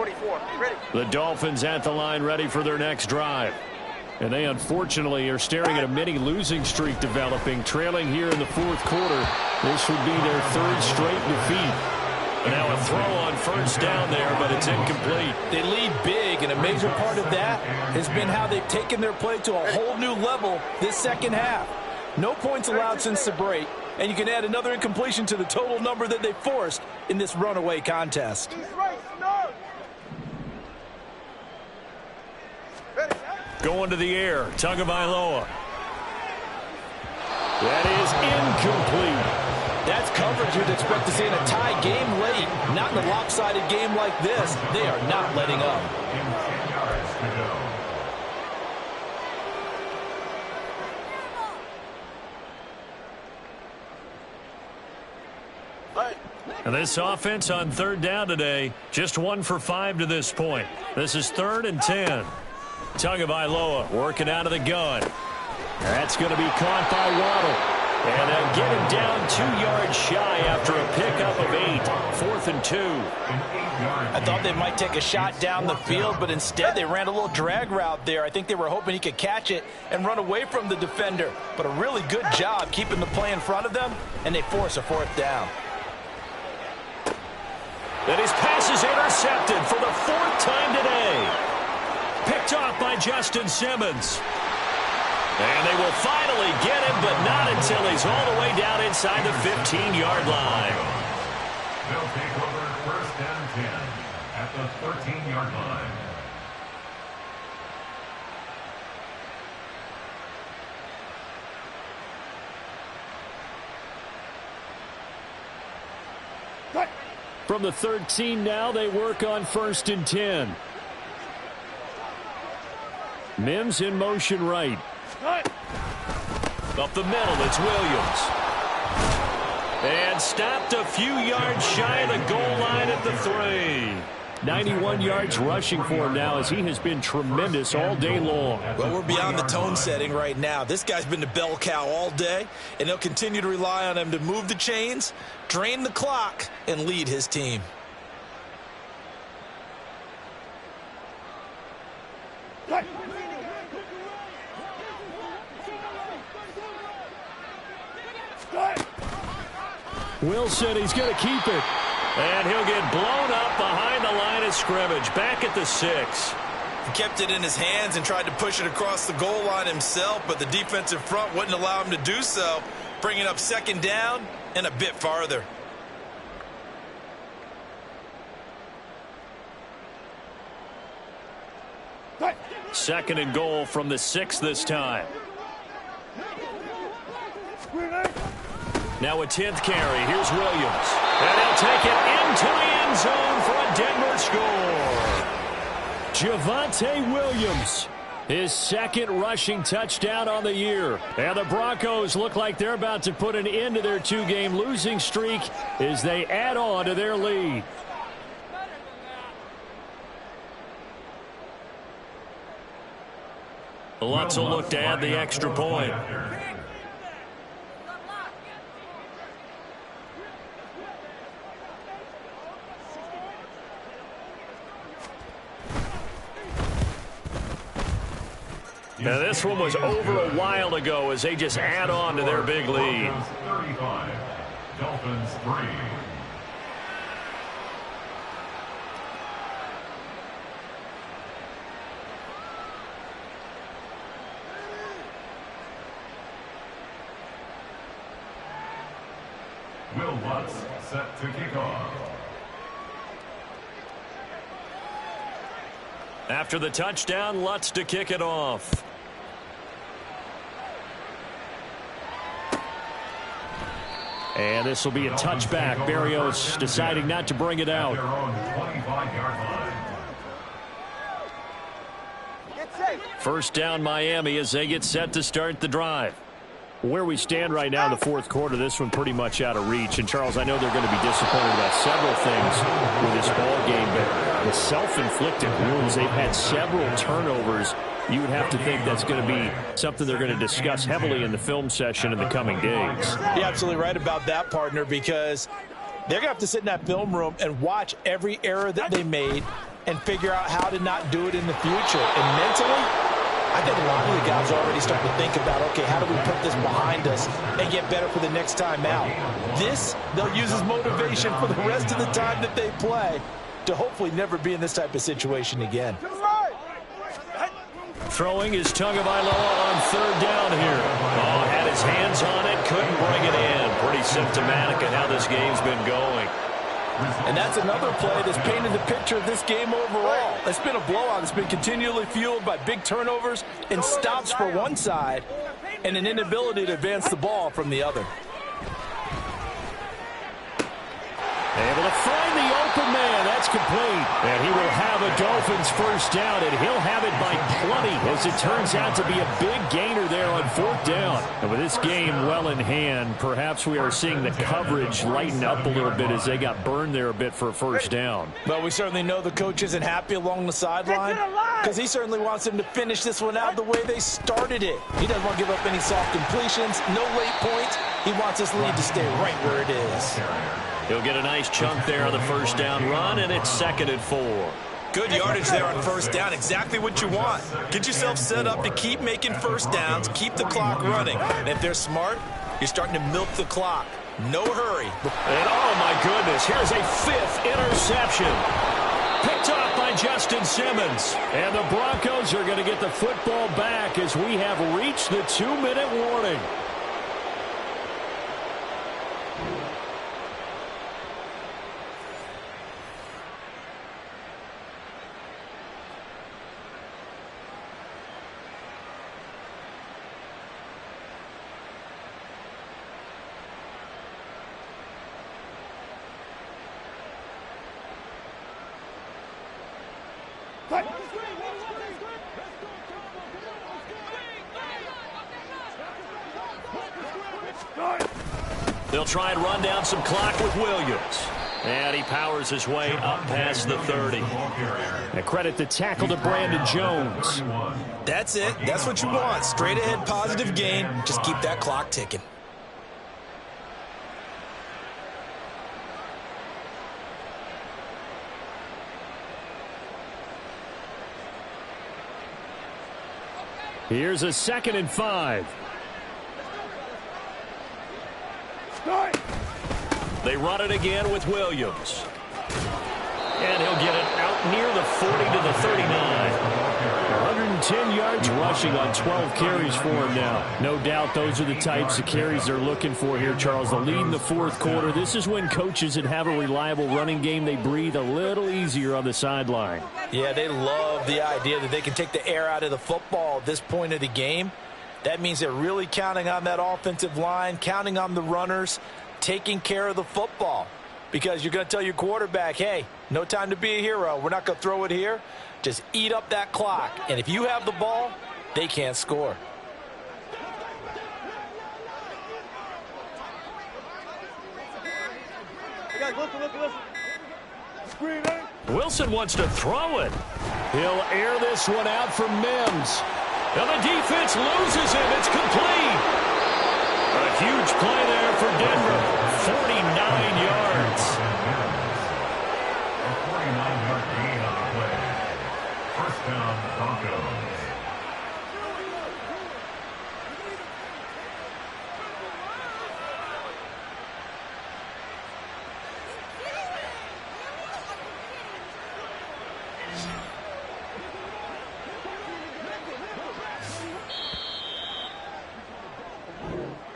44. Ready. The Dolphins at the line, ready for their next drive. And they unfortunately are staring at a mini losing streak developing, trailing here in the fourth quarter. This would be their third straight defeat. And now a throw on first down there, but it's incomplete. They lead big, and a major part of that has been how they've taken their play to a whole new level this second half. No points allowed since the break, and you can add another incompletion to the total number that they forced in this runaway contest. Going to the air, Tagovailoa. That is incomplete. That's coverage you'd expect to see in a tie game late. Not in a lopsided game like this. They are not letting up. And this offense on third down today, just 1 for 5 to this point. This is 3rd and 10. Tagovailoa working out of the gun. That's going to be caught by Waddle. And they'll get him down 2 yards shy after a pickup of 8. 4th and 2. I thought they might take a shot down the field, but instead they ran a little drag route there. I think they were hoping he could catch it and run away from the defender. But a really good job keeping the play in front of them, and they force a 4th down. And his pass is intercepted for the 4th time today. Picked off by Justin Simmons. And they will finally get him, but not until he's all the way down inside the 15-yard line. They'll take over 1st and 10 at the 13-yard line. From the 13 now, they work on 1st and 10. Mims in motion right. Up the middle, it's Williams. And stopped a few yards shy of the goal line at the 3. 91 yards rushing for him now as he has been tremendous all day long. Well, we're beyond the tone setting right now. This guy's been the bell cow all day, and they'll continue to rely on him to move the chains, drain the clock, and lead his team. Wilson, he's going to keep it. And he'll get blown up behind the line of scrimmage. Back at the 6. He kept it in his hands and tried to push it across the goal line himself, but the defensive front wouldn't allow him to do so, bringing up 2nd down and a bit farther. Second and goal from the 6 this time. Now a 10th carry. Here's Williams. And they'll take it into the end zone for a Denver score. Javonte Williams, his 2nd rushing touchdown on the year. And the Broncos look like they're about to put an end to their 2-game losing streak as they add on to their lead. Lutz will look to add the extra point. Now this one was over a while ago as they just add on to their big lead. 35, Dolphins 3. Will Lutz set to kick off. After the touchdown, Lutz to kick it off. And this will be a touchback. Berrios deciding not to bring it out. Their own 25-yard line. First down Miami as they get set to start the drive. Where we stand right now in the fourth quarter, this one pretty much out of reach. And, Charles, I know they're going to be disappointed about several things with this ball game, but the self-inflicted wounds, they've had several turnovers. You would have to think that's going to be something they're going to discuss heavily in the film session in the coming days. You're absolutely right about that, partner, because they're going to have to sit in that film room and watch every error that they made and figure out how to not do it in the future. And mentally, I think a lot of the guys are already starting to think about, okay, how do we put this behind us and get better for the next time out? This, they'll use as motivation for the rest of the time that they play to hopefully never be in this type of situation again. Throwing is Tagovailoa on third down here. Oh, had his hands on it, couldn't bring it in. Pretty symptomatic of how this game's been going. And that's another play that's painted the picture of this game overall. It's been a blowout. It's been continually fueled by big turnovers and stops for one side and an inability to advance the ball from the other. Able to find the open man. That's complete. And he will have a Dolphins first down, and he'll have it by plenty as it turns out to be a big gainer there on fourth down. And with this game well in hand, perhaps we are seeing the coverage lighten up a little bit as they got burned there a bit for a first down. Well, we certainly know the coach isn't happy along the sideline because he certainly wants them to finish this one out the way they started it. He doesn't want to give up any soft completions, no late points. He wants this lead to stay right where it is. He'll get a nice chunk there on the first down run, and it's 2nd and 4. Good yardage there on first down. Exactly what you want. Get yourself set up to keep making first downs, keep the clock running. And if they're smart, you're starting to milk the clock. No hurry. And oh, my goodness, here's a 5th interception. Picked off by Justin Simmons. And the Broncos are going to get the football back as we have reached the 2-minute warning. They'll try and run down some clock with Williams. And he powers his way up past the 30. And credit the tackle to Brandon Jones. That's it. That's what you want. Straight ahead positive gain. Just keep that clock ticking. Here's a 2nd and 5. They run it again with Williams. And he'll get it out near the 40 to the 39. 110 yards rushing on 12 carries for him now. No doubt those are the types of carries they're looking for here, Charles. The lead in the fourth quarter. This is when coaches that have a reliable running game, they breathe a little easier on the sideline. Yeah, they love the idea that they can take the air out of the football at this point of the game. That means they're really counting on that offensive line, counting on the runners, taking care of the football. Because you're going to tell your quarterback, hey, no time to be a hero. We're not going to throw it here. Just eat up that clock. And if you have the ball, they can't score. Wilson wants to throw it. He'll air this one out for Mims. And the defense loses him. It's complete. A huge play there for Denver. 49 yards. A 49-yard gain on the play. First down, Broncos.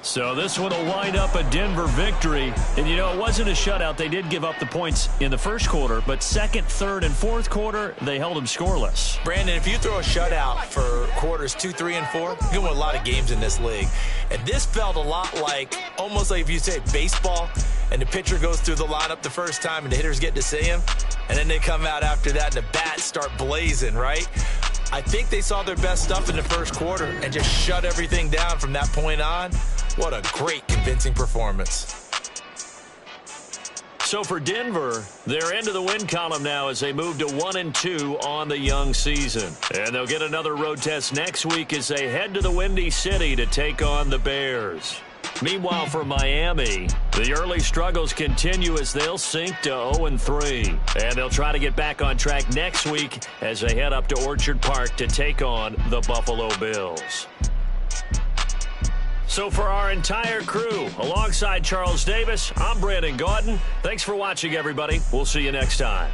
So this one will wind up a Denver victory. And, you know, it wasn't a shutout. They did give up the points in the first quarter, but second, third, and fourth quarter, they held them scoreless. Brandon, if you throw a shutout for quarters 2, 3, and 4, you're going to win a lot of games in this league. And this felt a lot like, almost like if you say baseball, and the pitcher goes through the lineup the first time and the hitters get to see him, and then they come out after that and the bats start blazing, right? I think they saw their best stuff in the first quarter and just shut everything down from that point on. What a great, convincing performance. So for Denver, they're into the win column now as they move to 1-2 on the young season. And they'll get another road test next week as they head to the Windy City to take on the Bears. Meanwhile, for Miami, the early struggles continue as they'll sink to 0-3. And they'll try to get back on track next week as they head up to Orchard Park to take on the Buffalo Bills. So for our entire crew, alongside Charles Davis, I'm Brandon Gaudin. Thanks for watching, everybody. We'll see you next time.